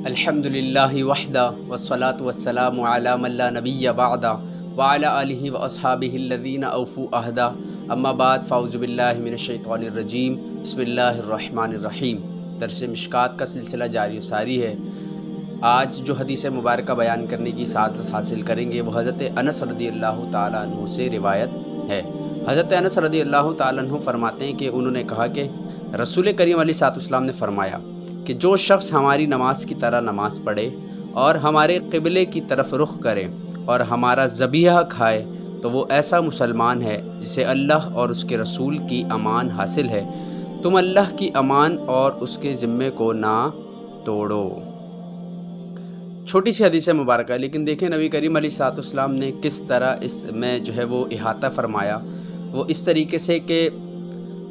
अल्हम्दुलिल्लाह वहदा वस्सलातु वस्सलामु अला मन ला नबिय्य बअदा व अला आलिहि व अस्हाबिहि अल्लज़ीना औफ़ू अहदा अम्मा बाद फ़अऊज़ु बिल्लाहि मिनश शैतानिर रजीम बिस्मिल्लाहिर रहमानिर रहीम। दर्स मिशकात का सिलसिला जारी सारी है। आज जो हदीस मुबारक बयान करने की सआदत हासिल करेंगे वो हज़रत अनस रज़ियल्लाहु ताला अन्हु से रिवायत है। हज़रत अनस रज़ियल्लाहु ताला अन्हु फरमाते हैं कि उन्होंने कहा कि रसूल करीम अलैहिस्सलाम ने फरमाया कि जो शख्स हमारी नमाज की तरह नमाज पढ़े और हमारे क़िबले की तरफ रुख करे और हमारा ज़बीहा खाए तो वो ऐसा मुसलमान है जिसे अल्लाह और उसके रसूल की अमान हासिल है। तुम अल्लाह की अमान और उसके ज़िम्मे को ना तोड़ो। छोटी सी हदीस मुबारक है, लेकिन देखें नबी करीम अलैहिस्सलाम ने किस तरह इसमें जो है वो इहाता फरमाया। वो इस तरीके से कि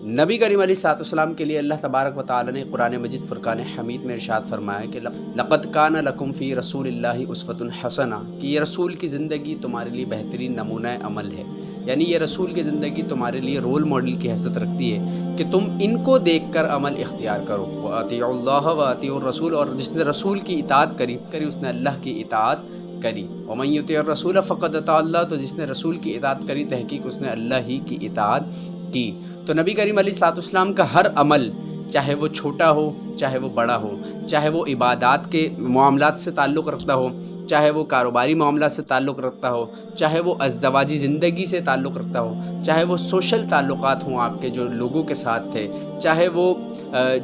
नबी करीम अलैहिस्सलाम के लिए अल्लाह तबारक व तआला ने कुरान मजीद फ़ुरक़ान हमीद में इरशाद फरमाया कि लक़द कान लकुम फ़ी रसूलिल्लाहि उस्वतुन हसना, कि ये रसूल की ज़िंदगी तुम्हारे लिए बेहतरीन नमूना अमल है। यानी ये रसूल की ज़िंदगी तुम्हारे लिए रोल मॉडल की हैसियत रखती है कि तुम इनको देख कर अमल इख्तियार करो। व अतीउल्लाह व अतीउर रसूल, और जिसने रसूल की इताअत करी उसने अल्लाह की इताअत करी। व मन युतिइर रसूल फ़क़द अता अल्लाह, तो जिसने रसूल की इताअत करी तहक़ीक़ उसने अल्लाह ही की इताअत की। तो नबी करीम अलैहिस्सलाम का हर अमल, चाहे वो छोटा हो चाहे वो बड़ा हो, चाहे वो इबादात के मामलात से ताल्लुक़ रखता हो, चाहे वो कारोबारी मामला से ताल्लुक़ रखता हो, चाहे वो अज़दवाजी ज़िंदगी से ताल्लुक़ रखता हो, चाहे वो सोशल ताल्लुक़ात हों आपके जो लोगों के साथ थे, चाहे वो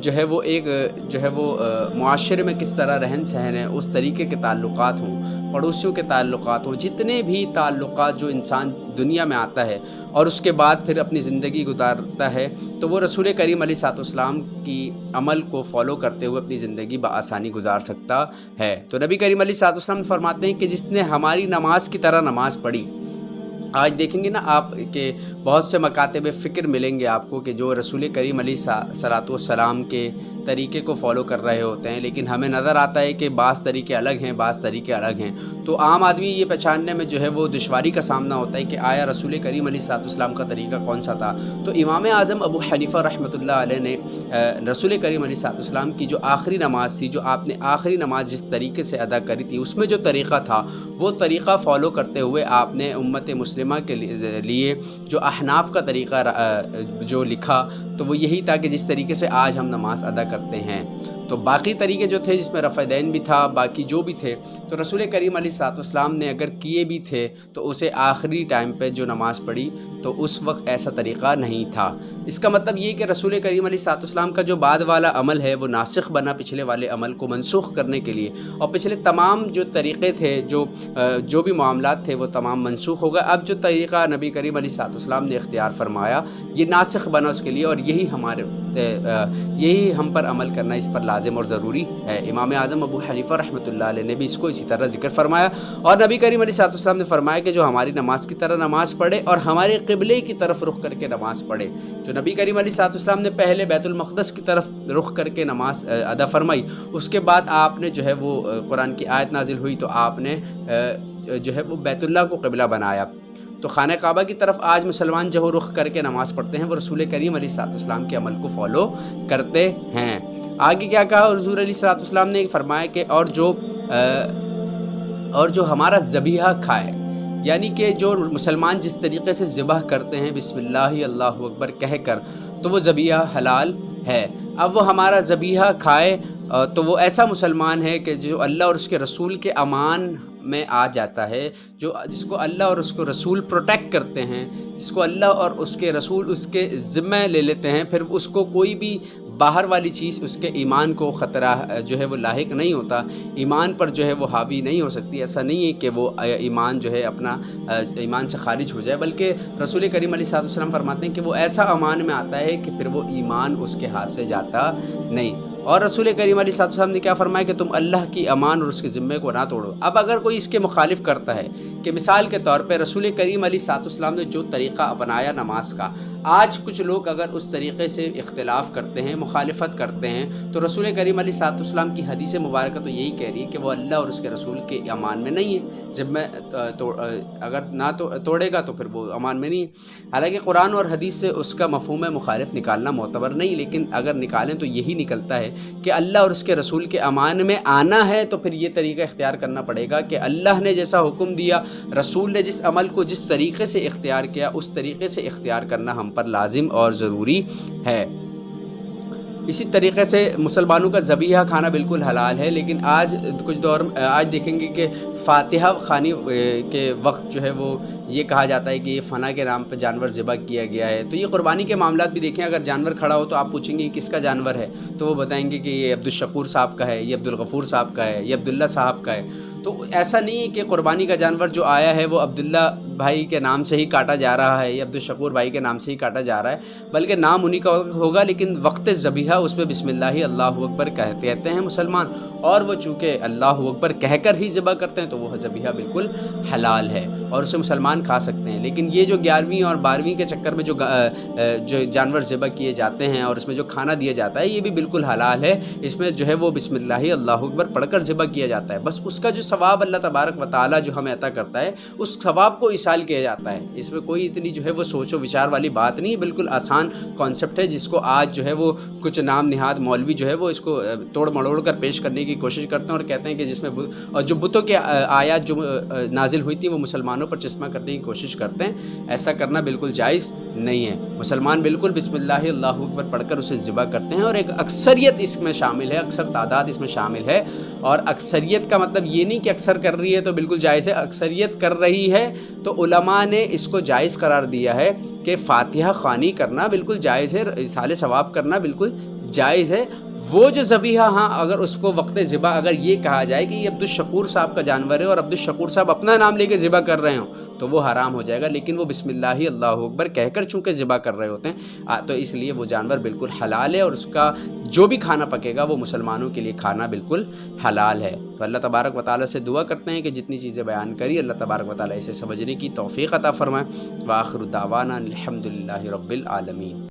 जो है वो एक जो है वो मुआशरे में किस तरह रहन सहन है उस तरीके के ताल्लुक़ात हों, पड़ोसियों के ताल्लुक़ात हों, जितने भी ताल्लुक़ात जो इंसान दुनिया में आता है और उसके बाद फिर अपनी ज़िंदगी गुजारता है, तो वो रसूल करीम अलैहिस्सलाम की अमल को फॉलो करते हुए अपनी ज़िंदगी बआसानी गुजार सकता है। तो नबी करीम अलैहिस्सलाम फरमाते हैं कि जिसने हमारी नमाज की तरह नमाज पढ़ी। आज देखेंगे ना आप कि बहुत से मकातिब फ़िक्र मिलेंगे आपको कि जो रसूल करीम अलैहिस्सलाम के तरीके को फॉलो कर रहे होते हैं, लेकिन हमें नज़र आता है कि बाज़ तरीके अलग हैं, बाज़ तरीके अलग हैं। तो आम आदमी ये पहचानने में जो है वो दुश्वारी का सामना होता है कि आया रसूल करीम अलैहिस्सलाम का तरीका कौन सा था। तो इमाम आज़म अबू हनीफ़ा रहमतुल्लाह अलैह ने रसूल करीम अलैहिस्सलाम की जो आखिरी नमाज थी, जो आपने आखिरी नमाज जिस तरीके से अदा करी थी, उसमें जो तरीक़ा था वो तरीक़ा फ़ॉलो करते हुए आपने उम्मत मुस्लिमा के लिए जो अहनाफ का तरीक़ा जो लिखा तो वो यही था कि जिस तरीके से आज हम नमाज अदा करते हैं। तो बाकी तरीके जो थे जिसमें रफ़-ए-दैन भी था, बाकी जो भी थे, तो रसूल करीम अलैहिस्सलाम ने अगर किए भी थे तो उसे आखिरी टाइम पे जो नमाज़ पढ़ी तो उस वक्त ऐसा तरीक़ा नहीं था। इसका मतलब ये कि रसूल करीम अलैहिस्सलाम का जो बाद वाला अमल है वो नासिख बना पिछले वाले अमल को मनसूख करने के लिए, और पिछले तमाम जो तरीक़े थे जो भी मामलात थे वो तमाम मनसूख हो गए। अब जो तरीक़ा नबी करीम अलैहिस्सलाम ने इख्तियार फरमाया ये नासिख बना उसके लिए, और यही हम पर अमल करना इस पर लाजिम और ज़रूरी है। इमाम आज़म अबू हनीफ़ा रहमतुल्लाह अलैह ने भी इसको इसी तरह ज़िक्र फरमाया, और नबी करीम अलैहिस्सलाम ने फरमाया कि जो हमारी नमाज की तरह नमाज़ पढ़े और हमारे क़िबले की तरफ रुख करके नमाज़ पढ़े। तो नबी करीम अलैहिस्सलाम ने पहले बैतुल मक़दस की तरफ रुख करके नमाज अदा फरमाई। उसके बाद आपने जो है वो कुरान की आयत नाजिल हुई तो आपने जो है वो बैतुल्लाह को क़िबला बनाया। तो खाना काबा की तरफ आज मुसलमान जो रुख करके नमाज़ पढ़ते हैं वो रसूल करीम अलैहिस्सलाम के अमल को फॉलो करते हैं। आगे क्या कहा हुज़ूर अलैहिस्सलाम ने फरमाया कि और जो हमारा ज़बीहा खाए, यानी कि जो मुसलमान जिस तरीके से ज़िबह करते हैं बिस्मिल्लाह अल्लाहु अकबर कह कर, तो वो ज़बीहा हलाल है। अब वो हमारा ज़बीहा खाए तो वो ऐसा मुसलमान है कि जो अल्लाह और उसके रसूल के अमान में आ जाता है, जिसको अल्लाह और उसको रसूल प्रोटेक्ट करते हैं, जिसको अल्लाह और उसके रसूल उसके ज़िम्मे ले लेते हैं, फिर उसको कोई भी बाहर वाली चीज़ उसके ईमान को ख़तरा जो है वो लाहिक नहीं होता, ईमान पर जो है वो हावी नहीं हो सकती। ऐसा नहीं है कि वो ईमान जो है अपना ईमान से खारिज हो जाए, बल्कि रसूल करीम अलैहिस्सलाम फरमाते हैं कि वो ऐसा अमान में आता है कि फिर वो ईमान उसके हाथ से जाता नहीं। और रसूल करीम अलैहिस्सलाम ने क्या फरमाया कि तुम अल्लाह की अमान और उसके ज़िम्मे को ना तोड़ो। अब अगर कोई इसके मुखालिफ करता है कि मिसाल के तौर पे रसूल करीम अलैहिस्सलाम ने जो तरीक़ा अपनाया नमाज का, आज कुछ लोग अगर उस तरीक़े से इख्तिलाफ़ करते हैं, मुखालिफत करते हैं, तो रसूल करीम अलैहिस्सलाम की हदीस मुबारक तो यही कह रही है कि वो अल्लाह और उसके रसूल के अमान में नहीं है। ज़िम्मे अगर ना तोड़ेगा तो फिर वो अमान में नहीं है। हालाँकि कुरान और हदीस से उसका मफ़हूम मुखालिफ निकालना मोतबर नहीं, लेकिन अगर निकालें तो यही निकलता है کہ اللہ اور اس کے رسول کے امان میں آنا ہے تو پھر یہ طریقہ اختیار کرنا پڑے گا کہ اللہ نے جیسا حکم دیا، رسول نے جس عمل کو جس طریقے سے اختیار کیا اس طریقے سے اختیار کرنا ہم پر لازم اور ضروری ہے۔ اسی طریقے سے مسلمانوں کا ذبیحہ کھانا بالکل حلال ہے، لیکن آج آج دیکھیں گے کہ فاتحہ خوانی کے وقت جو ہے وہ یہ کہا جاتا ہے کہ یہ فنا کے نام پہ جانور ذبح کیا گیا ہے۔ تو یہ قربانی کے معاملات بھی دیکھیں، اگر جانور کھڑا ہو تو آپ پوچھیں گے کس کا جانور ہے، تو وہ بتائیں گے کہ یہ عبدالشکور صاحب کا ہے، یہ عبدالغفور صاحب کا ہے، یہ عبداللہ صاحب کا ہے۔ تو ایسا نہیں ہے کہ قربانی کا جانور جو آیا ہے وہ عبداللہ بھائی کے نام سے ہی کاٹا جا رہا ہے یا عبدالشکور بھائی کے نام سے ہی کاٹا جا رہا ہے، بلکہ نام انہی کا ہوگا، لیکن وقت ذبیحہ اس پہ بسم اللہ اللہ اکبر کہتے ہیں مسلمان، اور وہ چونکہ اللہ اکبر کہہ کر ہی ذبح کرتے ہیں تو وہ ذبیحہ بالکل حلال ہے اور اسے مسلمان کھا سکتے ہیں۔ لیکن یہ جو 11ویں اور 12ویں کے چکر میں جو جانور ذبح کیے جاتے ہیں اور اس میں جو کھانا دیا جاتا ہے یہ بھی بالکل حلال ہے، اس میں جو ہے وہ بسم اللہ اللہ اکبر پڑھ کر ذبح کیا جاتا ہے، بس اس کا جو ثواب اللہ تبارک و تعالیٰ جو ہمیں عطا کرتا ہے اس ثواب کو ایصال کیا جاتا ہے۔ اس میں کوئی اتنی جو ہے وہ سوچ و وچار والی بات نہیں، بالکل آسان کانسیپٹ ہے جس کو آج جو ہے وہ کچھ نام نہاد مولوی جو ہے وہ اس کو توڑ مڑوڑ کر پیش کرنے کی کوشش کرتے ہیں اور کہتے ہیں کہ جس میں اور جو بتوں کے آیات جو نازل ہوئی تھی وہ مسلمانوں پر چشمہ کرنے کی کوشش کرتے ہیں، ایسا کرنا بالکل جائز نہیں ہے۔ مسلمان بالکل بسم اللہ اللہ اکبر پڑھ کر اسے ذبح کرتے ہیں، اور ایک اکثریت اس میں شامل ہے، اکثر تعداد اس میں شامل ہے، اور اکثریت کا مطلب یہ نہیں کہ اکثر کر رہی ہے تو بالکل جائز ہے، اکثریت کر رہی ہے تو علماء نے اس کو جائز قرار دیا ہے کہ فاتحہ خوانی کرنا بالکل جائز ہے، ایصال ثواب کرنا بالکل جائز ہے۔ وہ جو ذبیحہ ہاں اگر اس کو وقت ذبح اگر یہ کہا جائے کہ یہ عبدالشکور صاحب کا جانور ہے اور عبدالشکور صاحب اپنا نام لے کے ذبح کر رہے ہوں تو وہ حرام ہو جائے گا، لیکن وہ بسم اللہ اللہ اکبر کہہ کر چونکہ ذبح کر رہے ہوتے ہیں تو اس لیے وہ جانور بالکل حلال ہے، اور اس کا جو بھی کھانا پکے گا وہ مسلمانوں کے لیے کھانا بالکل حلال ہے۔ تو اللہ تبارک و تعالیٰ سے دعا کرتے ہیں کہ جتنی چیزیں بیان کری اللہ تبارک و تعالیٰ اسے سمجھنے کی توفیق عطا فرمائے۔ وآخر دعوانا الحمد للہ رب العالمین۔